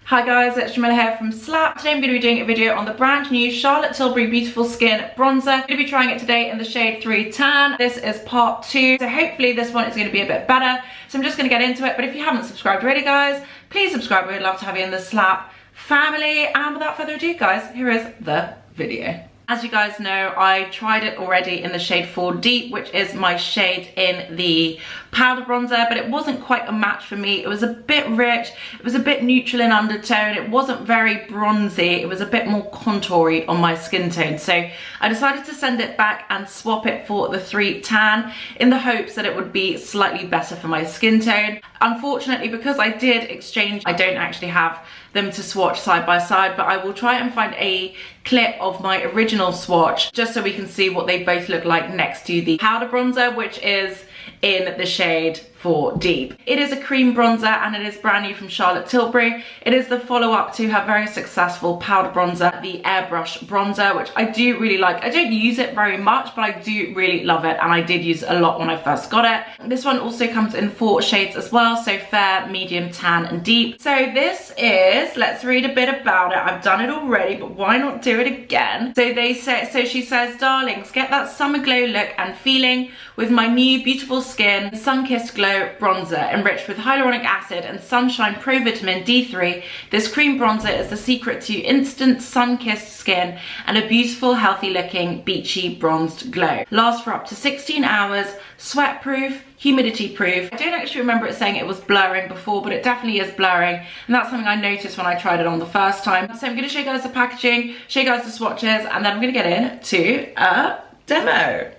Hi guys, it's Jamila here from Slap. Today I'm going to be doing a video on the brand new Charlotte Tilbury Beautiful Skin Bronzer. I'm going to be trying it today in the shade 3 Tan. This is part 2, so hopefully this one is going to be a bit better. So I'm just going to get into it, but if you haven't subscribed already guys, please subscribe. We'd love to have you in the Slap family. And without further ado guys, here is the video. As you guys know, I tried it already in the shade 4 Deep, which is my shade in the powder bronzer, but it wasn't quite a match for me. It was a bit rich, it was a bit neutral in undertone, it wasn't very bronzy, it was a bit more contoury on my skin tone. So I decided to send it back and swap it for the 3 Tan in the hopes that it would be slightly better for my skin tone. Unfortunately, because I did exchange, I don't actually have them to swatch side by side, but I will try and find a clip of my original swatch just so we can see what they both look like next to the powder bronzer, which is in the shade 4 Deep. It is a cream bronzer and it is brand new from Charlotte Tilbury. It is the follow-up to her very successful powder bronzer, the Airbrush bronzer, which I do really like. I don't use it very much, but I do really love it, and I did use it a lot when I first got it. This one also comes in 4 shades as well, so fair, medium, tan, and deep. So this is, let's read a bit about it. I've done it already, but why not do it again? So she says, darlings, get that summer glow look and feeling with my new beautiful skin sun-kissed glow bronzer enriched with hyaluronic acid and sunshine pro vitamin D3. This cream bronzer is the secret to instant sun-kissed skin and a beautiful, healthy looking beachy bronzed glow. Lasts for up to 16 hours, sweat proof, humidity proof. I don't actually remember it saying it was blurring before, but it definitely is blurring, and that's something I noticed when I tried it on the first time. So I'm going to show you guys the packaging, show you guys the swatches, and then I'm going to get into a demo.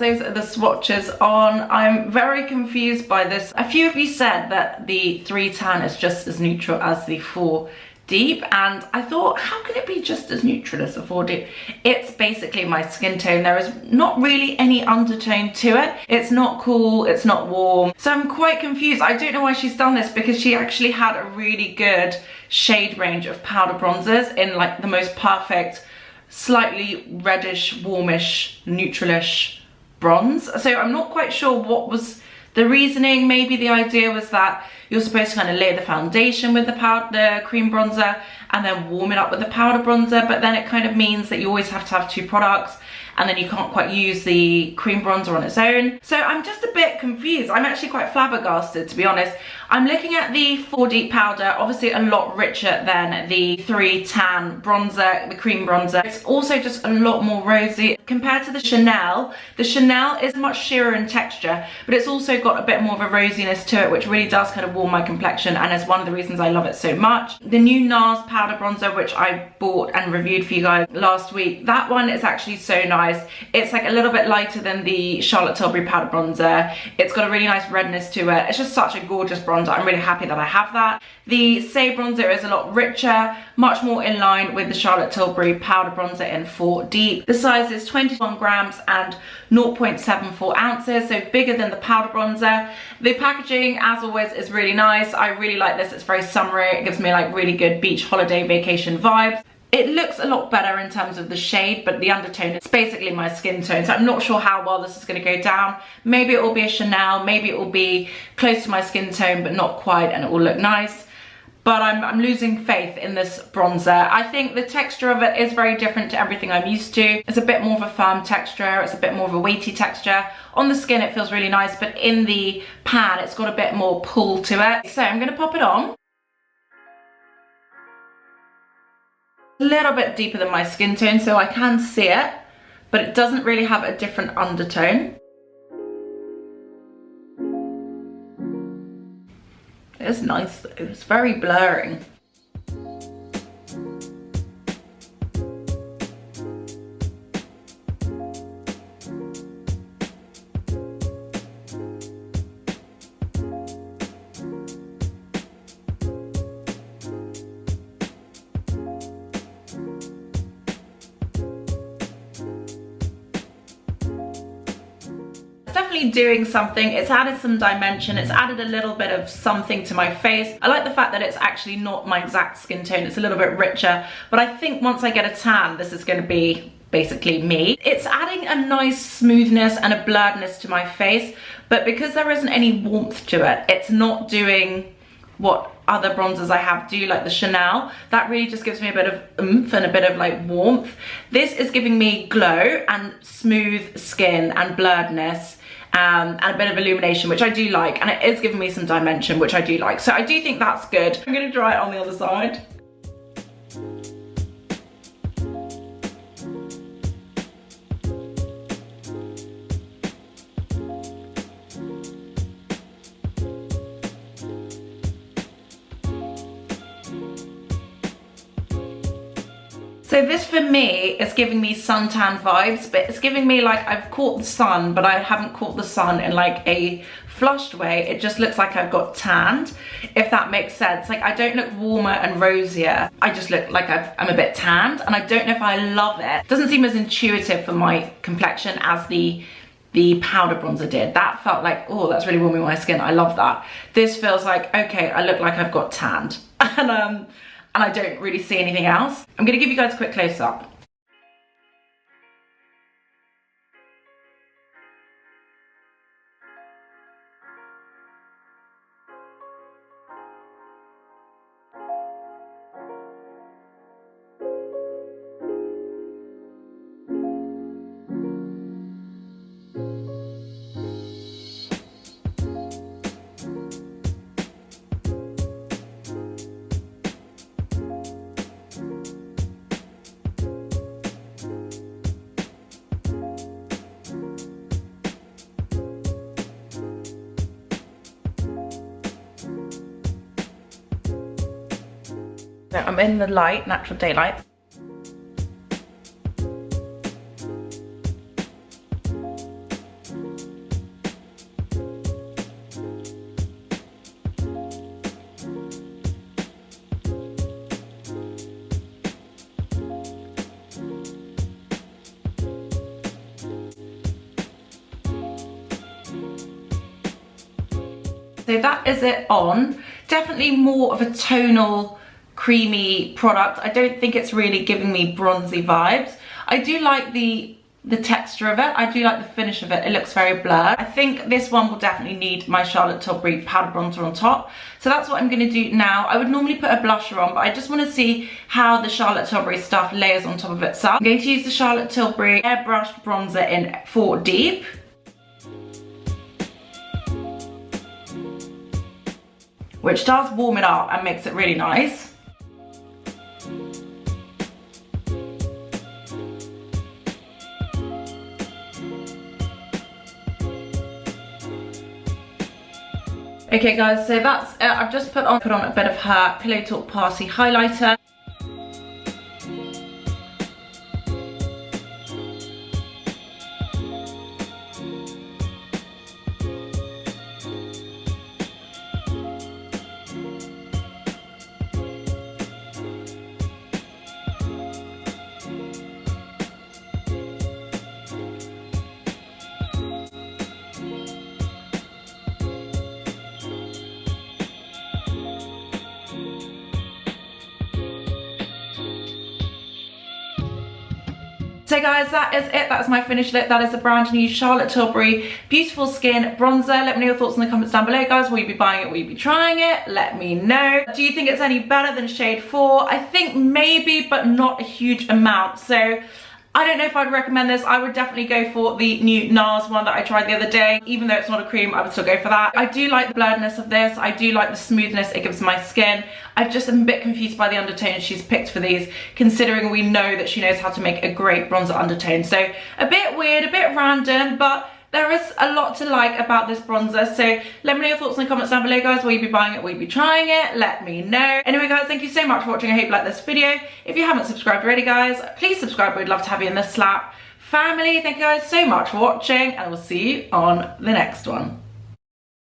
Those are the swatches on. I'm very confused by this. A few of you said that the 3 tan is just as neutral as the 4 deep, and I thought, how can it be just as neutral as the 4 deep? It's basically my skin tone. There is not really any undertone to it. It's not cool, it's not warm. So I'm quite confused. I don't know why she's done this, because she actually had a really good shade range of powder bronzers in like the most perfect, slightly reddish, warmish, neutralish bronze. So I'm not quite sure what was the reasoning. Maybe the idea was that you're supposed to kind of lay the foundation with the cream bronzer and then warm it up with the powder bronzer, but then it kind of means that you always have to have 2 products, and then you can't quite use the cream bronzer on its own. So I'm just a bit confused. I'm actually quite flabbergasted, to be honest. I'm looking at the 4 deep powder, obviously a lot richer than the 3 tan bronzer, the cream bronzer. It's also just a lot more rosy. Compared to the Chanel is much sheerer in texture, but it's also got a bit more of a rosiness to it, which really does kind of warm my complexion, and is one of the reasons I love it so much. The new NARS powder bronzer, which I bought and reviewed for you guys last week, that one is actually so nice. It's like a little bit lighter than the Charlotte Tilbury powder bronzer. It's got a really nice redness to it. It's just such a gorgeous bronzer. I'm really happy that I have that. The Say bronzer is a lot richer, much more in line with the Charlotte Tilbury powder bronzer in 4 deep. The size is 21 grams and 0.74 ounces, so bigger than the powder bronzer. The packaging, as always, is really nice. I really like this. It's very summery. It gives me like really good beach holiday vacation vibes. It looks a lot better in terms of the shade, but the undertone is basically my skin tone, so I'm not sure how well this is going to go down. Maybe it will be a Chanel, maybe it will be close to my skin tone, but not quite, and it will look nice. But I'm losing faith in this bronzer. I think the texture of it is very different to everything I'm used to. It's a bit more of a firm texture, it's a bit more of a weighty texture. On the skin it feels really nice, but in the pan it's got a bit more pull to it. So I'm going to pop it on. A little bit deeper than my skin tone, so I can see it, but it doesn't really have a different undertone. It's nice though, it's very blurring. Definitely doing something. It's added some dimension, it's added a little bit of something to my face. I like the fact that it's actually not my exact skin tone, it's a little bit richer, but I think once I get a tan, this is going to be basically me. It's adding a nice smoothness and a blurredness to my face, but because there isn't any warmth to it, it's not doing what other bronzers I have do, like the Chanel. That really just gives me a bit of oomph and a bit of like warmth. This is giving me glow and smooth skin and blurredness, and a bit of illumination, which I do like, and it is giving me some dimension, which I do like. So I do think that's good. I'm gonna try it on the other side. So this for me is giving me suntan vibes, but it's giving me like I've caught the sun, but I haven't caught the sun in like a flushed way. It just looks like I've got tanned, if that makes sense. Like I don't look warmer and rosier. I just look like I'm a bit tanned, and I don't know if I love it. It doesn't seem as intuitive for my complexion as the powder bronzer did. That felt like, oh, that's really warming my skin. I love that. This feels like, okay, I look like I've got tanned. And I don't really see anything else. I'm gonna give you guys a quick close up. So I'm in the light, natural daylight. so that is it on. Definitely more of a tonal, creamy product. I don't think it's really giving me bronzy vibes. I do like the texture of it. I do like the finish of it. It looks very blurred. I think this one will definitely need my Charlotte Tilbury powder bronzer on top. So that's what I'm going to do now. I would normally put a blusher on, but I just want to see how the Charlotte Tilbury stuff layers on top of itself. I'm going to use the Charlotte Tilbury airbrushed bronzer in 4 Deep. Which does warm it up and makes it really nice. Okay guys, so that's it. I've just put on a bit of her Pillow Talk Party highlighter. So guys, that is it. That's my finished look. That is the brand new Charlotte Tilbury Beautiful Skin Bronzer. Let me know your thoughts in the comments down below, guys. Will you be buying it? Will you be trying it? Let me know. Do you think it's any better than shade 4? I think maybe, but not a huge amount. So I don't know if I'd recommend this. I would definitely go for the new NARS one that I tried the other day. Even though it's not a cream, I would still go for that. I do like the blurredness of this. I do like the smoothness it gives my skin. I just am a bit confused by the undertones she's picked for these, considering we know that she knows how to make a great bronzer undertone. So a bit weird, a bit random, but there is a lot to like about this bronzer. So let me know your thoughts in the comments down below, guys. Will you be buying it? Will you be trying it? Let me know. Anyway, guys, thank you so much for watching. I hope you like this video. If you haven't subscribed already, guys, please subscribe. We'd love to have you in the Slap family. Thank you guys so much for watching, and we'll see you on the next one.